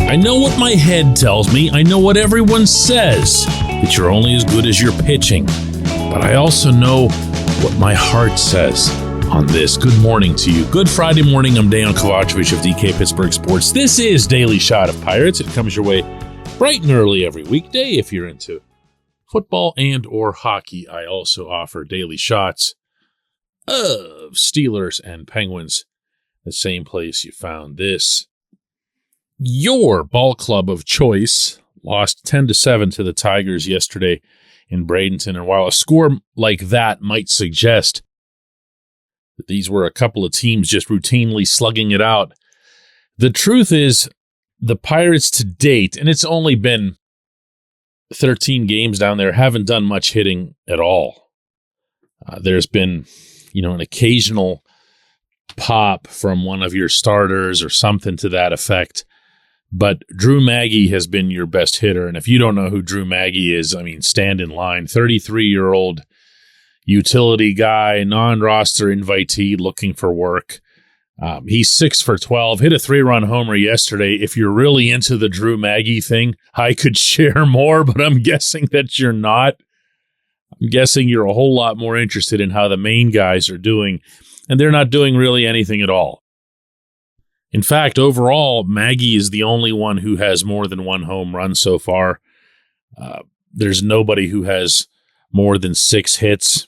I know what my head tells me. I know what everyone says, that you're only as good as your pitching. But I also know what my heart says on this. Good morning to you. Good Friday morning. I'm Dejan Kovacevic of DK Pittsburgh Sports. This is Daily Shot of Pirates. It comes your way bright and early every weekday if you're into football and or hockey. I also offer daily shots of Steelers and Penguins, the same place you found this. Your ball club of choice lost 10-7 to the Tigers yesterday in Bradenton. And while a score like that might suggest that these were a couple of teams just routinely slugging it out, the truth is the Pirates to date, and it's only been 13 games down there, haven't done much hitting at all. There's been, an occasional pop from one of your starters or something to that effect. But Drew Maggi has been your best hitter. And if you don't know who Drew Maggi is, stand in line. 33-year-old utility guy, non-roster invitee looking for work. He's 6 for 12, hit a 3-run homer yesterday. If you're really into the Drew Maggi thing, I could share more, but I'm guessing that you're not. I'm guessing you're a whole lot more interested in how the main guys are doing, and they're not doing really anything at all. In fact, overall, Maggi is the only one who has more than one home run so far. There's nobody who has more than 6 hits.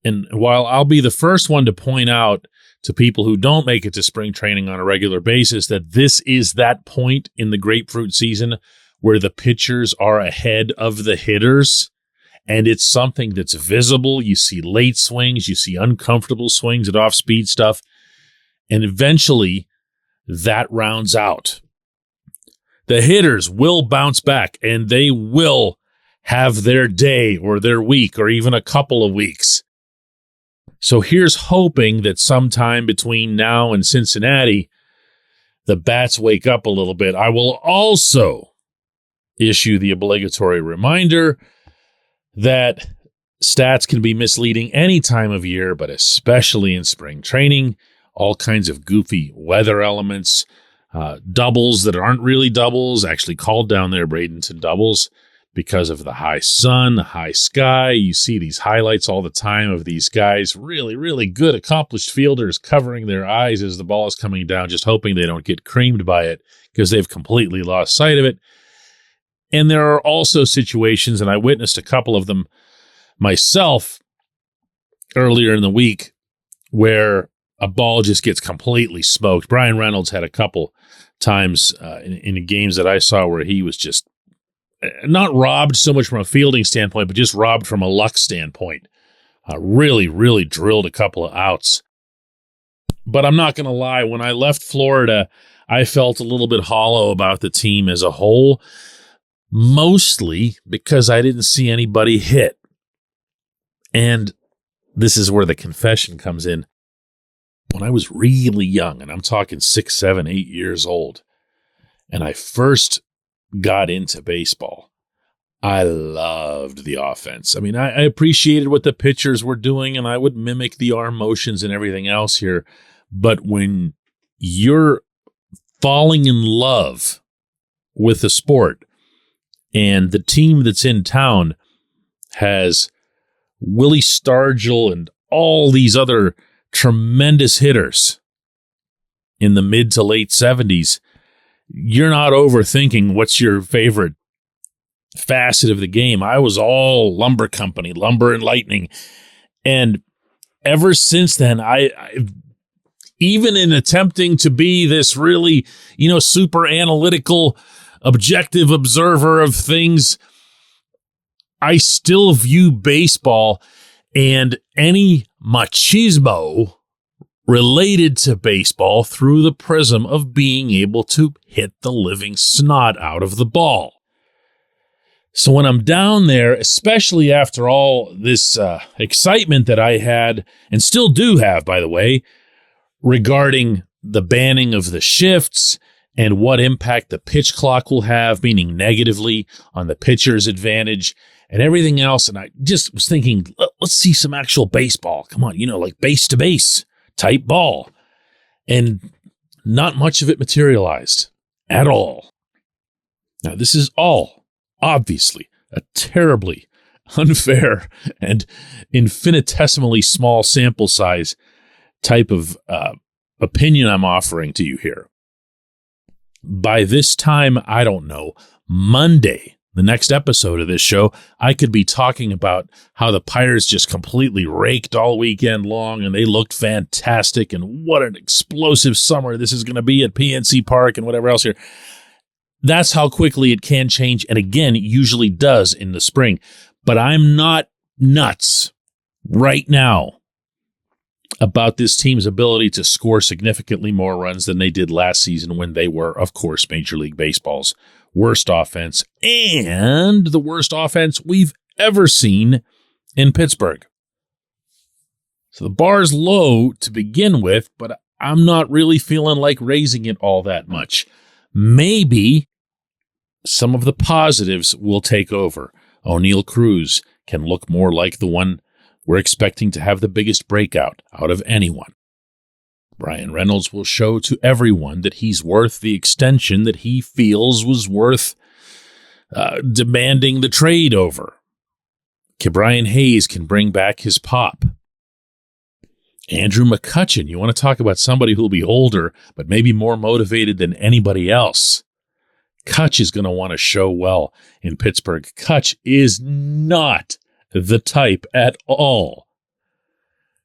And while I'll be the first one to point out to people who don't make it to spring training on a regular basis that this is that point in the grapefruit season where the pitchers are ahead of the hitters, and it's something that's visible. You see late swings, you see uncomfortable swings at off-speed stuff, and eventually that rounds out. The hitters will bounce back, and they will have their day or their week or even a couple of weeks. So here's hoping that sometime between now and Cincinnati, the bats wake up a little bit. I will also issue the obligatory reminder that stats can be misleading any time of year, but especially in spring training. All kinds of goofy weather elements, doubles that aren't really doubles, actually called down there Bradenton doubles because of the high sun, the high sky. You see these highlights all the time of these guys, really, really good, accomplished fielders covering their eyes as the ball is coming down, just hoping they don't get creamed by it because they've completely lost sight of it. And there are also situations, and I witnessed a couple of them myself earlier in the week, where a ball just gets completely smoked. Brian Reynolds had a couple times in the games that I saw where he was just not robbed so much from a fielding standpoint, but just robbed from a luck standpoint. Really, really drilled a couple of outs. But I'm not going to lie, when I left Florida, I felt a little bit hollow about the team as a whole, mostly because I didn't see anybody hit. And this is where the confession comes in. When I was really young, and I'm talking 6, 7, 8 years old, and I first got into baseball, I loved the offense. I appreciated what the pitchers were doing, and I would mimic the arm motions and everything else here. But when you're falling in love with the sport, and the team that's in town has Willie Stargell and all these other tremendous hitters in the mid to late 70s, you're not overthinking what's your favorite facet of the game. I was all lumber company, lumber and lightning. And ever since then, I even in attempting to be this really, super analytical, objective observer of things, I still view baseball and any machismo related to baseball through the prism of being able to hit the living snot out of the ball. So when I'm down there, especially after all this excitement that I had, and still do have, by the way, regarding the banning of the shifts and what impact the pitch clock will have, meaning negatively on the pitcher's advantage and everything else. And I just was thinking, let's see some actual baseball. Come on, like base to base type ball. And not much of it materialized. at all. Now, this is all obviously a terribly unfair and infinitesimally small sample size type of opinion I'm offering to you here. By this time, I don't know, Monday, the next episode of this show, I could be talking about how the Pirates just completely raked all weekend long and they looked fantastic and what an explosive summer this is going to be at PNC Park and whatever else here. That's how quickly it can change, and again, it usually does in the spring. But I'm not nuts right now about this team's ability to score significantly more runs than they did last season when they were, of course, Major League Baseball's worst offense and the worst offense we've ever seen in Pittsburgh. So the bar's low to begin with, but I'm not really feeling like raising it all that much. Maybe some of the positives will take over. O'Neal Cruz can look more like the one we're expecting to have the biggest breakout out of anyone. Brian Reynolds will show to everyone that he's worth the extension that he feels was worth demanding the trade over. Brian Hayes can bring back his pop. Andrew McCutchen, you want to talk about somebody who'll be older, but maybe more motivated than anybody else. Kutch is going to want to show well in Pittsburgh. Kutch is not the type at all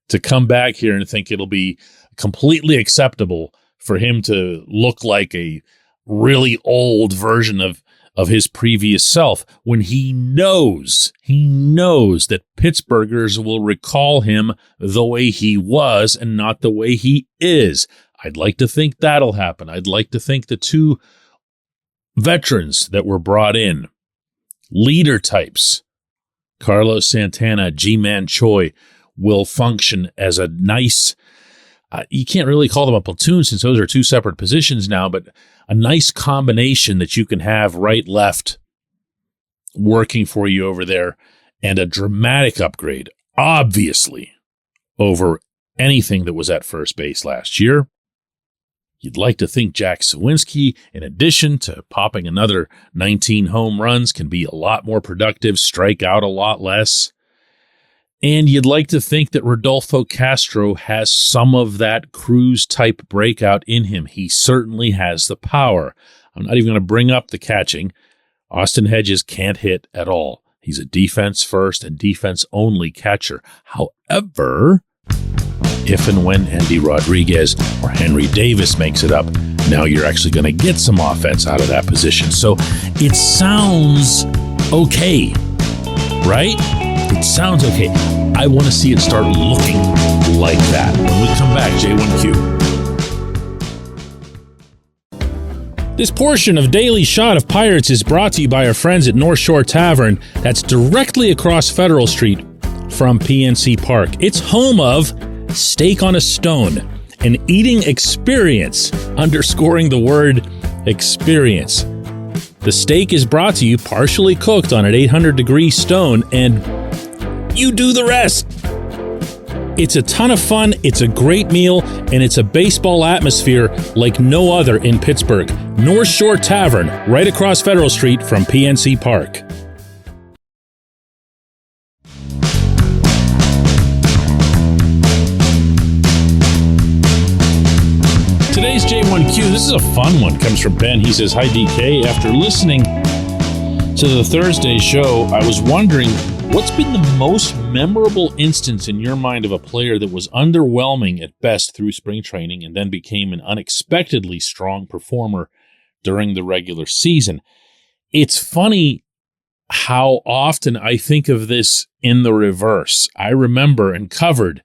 to come back here and think it'll be completely acceptable for him to look like a really old version of his previous self when he knows that Pittsburghers will recall him the way he was and not the way he is. I'd like to think that'll happen. I'd like to think the two veterans that were brought in, leader types, Carlos Santana, Ji-Man Choi, will function as a nice, you can't really call them a platoon since those are two separate positions now, but a nice combination that you can have right, left working for you over there, and a dramatic upgrade, obviously, over anything that was at first base last year. You'd like to think Jack Sawinski, in addition to popping another 19 home runs, can be a lot more productive, strike out a lot less. And you'd like to think that Rodolfo Castro has some of that Cruz-type breakout in him. He certainly has the power. I'm not even going to bring up the catching. Austin Hedges can't hit at all. He's a defense-first and defense-only catcher. However, if and when Andy Rodriguez or Henry Davis makes it up, now you're actually going to get some offense out of that position. So it sounds okay, right? It sounds okay. I want to see it start looking like that. When we come back, J1Q. This portion of Daily Shot of Pirates is brought to you by our friends at North Shore Tavern. That's directly across Federal Street from PNC Park. It's home of Steak on a Stone, an eating experience, underscoring the word experience. The steak is brought to you partially cooked on an 800-degree stone, and you do the rest. It's a ton of fun, it's a great meal, and it's a baseball atmosphere like no other in Pittsburgh. North Shore Tavern, right across Federal Street from PNC Park. Today's J1Q, this is a fun one, comes from Ben. He says, "Hi DK, after listening to the Thursday show, I was wondering, what's been the most memorable instance in your mind of a player that was underwhelming at best through spring training and then became an unexpectedly strong performer during the regular season?" It's funny how often I think of this in the reverse. I remember and covered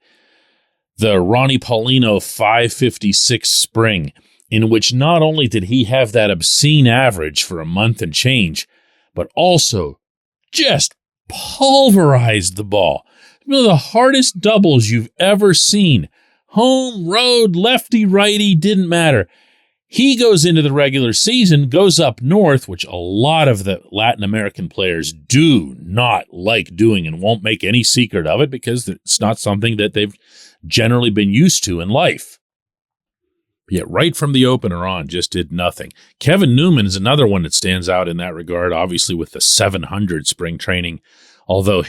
the Ronnie Paulino 556 spring, in which not only did he have that obscene average for a month and change, but also just pulverized the ball. One of the hardest doubles you've ever seen. Home, road, lefty, righty, didn't matter. He goes into the regular season, goes up north, which a lot of the Latin American players do not like doing and won't make any secret of it because it's not something that they've generally been used to in life. Yet right from the opener on, just did nothing. Kevin Newman is another one that stands out in that regard, obviously with the 700 spring training. Although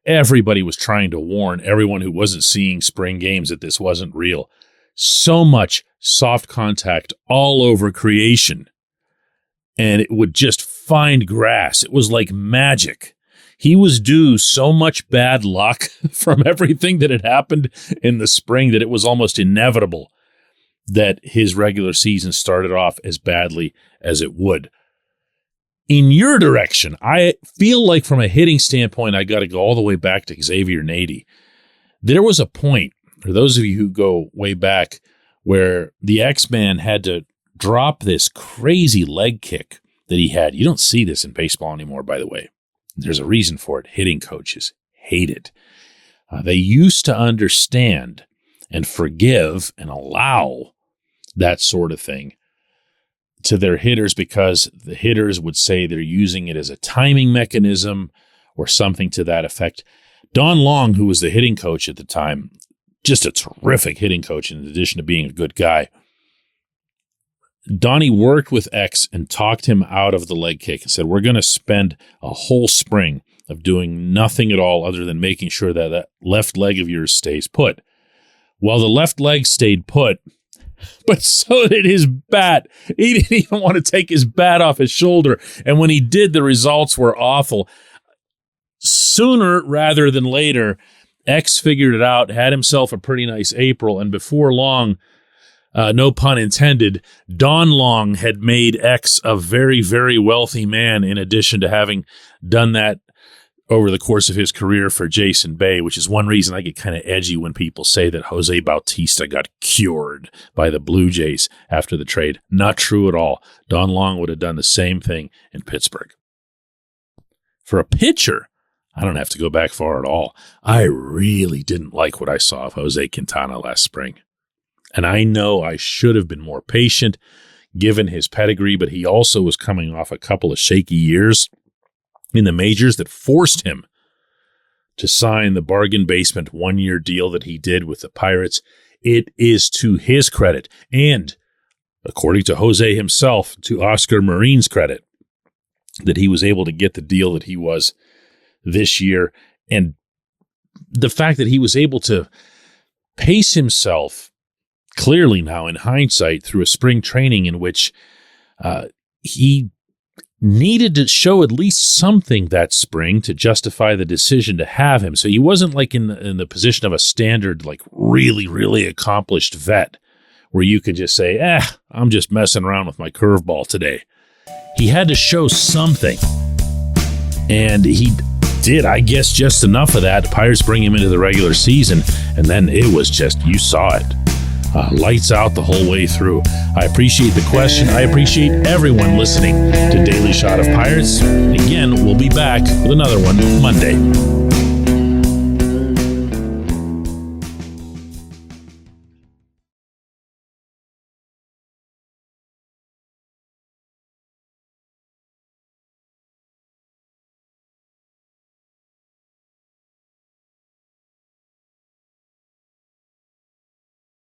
everybody was trying to warn everyone who wasn't seeing spring games that this wasn't real. So much soft contact all over creation. And it would just find grass. It was like magic. He was due so much bad luck from everything that had happened in the spring that it was almost inevitable that his regular season started off as badly as it would. In your direction, I feel like from a hitting standpoint, I got to go all the way back to Xavier Nady. There was a point, for those of you who go way back, where the X-Man had to drop this crazy leg kick that he had. You don't see this in baseball anymore, by the way. There's a reason for it. Hitting coaches hate it. They used to understand and forgive and allow that sort of thing to their hitters because the hitters would say they're using it as a timing mechanism or something to that effect. Don Long, who was the hitting coach at the time, just a terrific hitting coach in addition to being a good guy. Donnie worked with X and talked him out of the leg kick and said, we're going to spend a whole spring of doing nothing at all other than making sure that that left leg of yours stays put. Well, the left leg stayed put, but so did his bat. He didn't even want to take his bat off his shoulder. And when he did, the results were awful. Sooner rather than later, X figured it out, had himself a pretty nice April, and before long, no pun intended, Don Long had made X a very, very wealthy man in addition to having done that over the course of his career for Jason Bay, which is one reason I get kind of edgy when people say that Jose Bautista got cured by the Blue Jays after the trade. Not true at all. Don Long would have done the same thing in Pittsburgh. For a pitcher, I don't have to go back far at all. I really didn't like what I saw of Jose Quintana last spring. And I know I should have been more patient given his pedigree, but he also was coming off a couple of shaky years in the majors that forced him to sign the bargain basement one-year deal that he did with the Pirates. It is to his credit, and according to Jose himself, to Oscar Marine's credit, that he was able to get the deal that he was this year. And the fact that he was able to pace himself clearly now in hindsight through a spring training in which he needed to show at least something that spring to justify the decision to have him. So he wasn't like in the position of a standard, like really, really accomplished vet where you could just say, I'm just messing around with my curveball today. He had to show something. And he did, I guess, just enough of that. The Pirates bring him into the regular season, and then it was just, you saw it. Lights out the whole way through. I appreciate the question. I appreciate everyone listening to Daily Shot of Pirates. Again, we'll be back with another one Monday.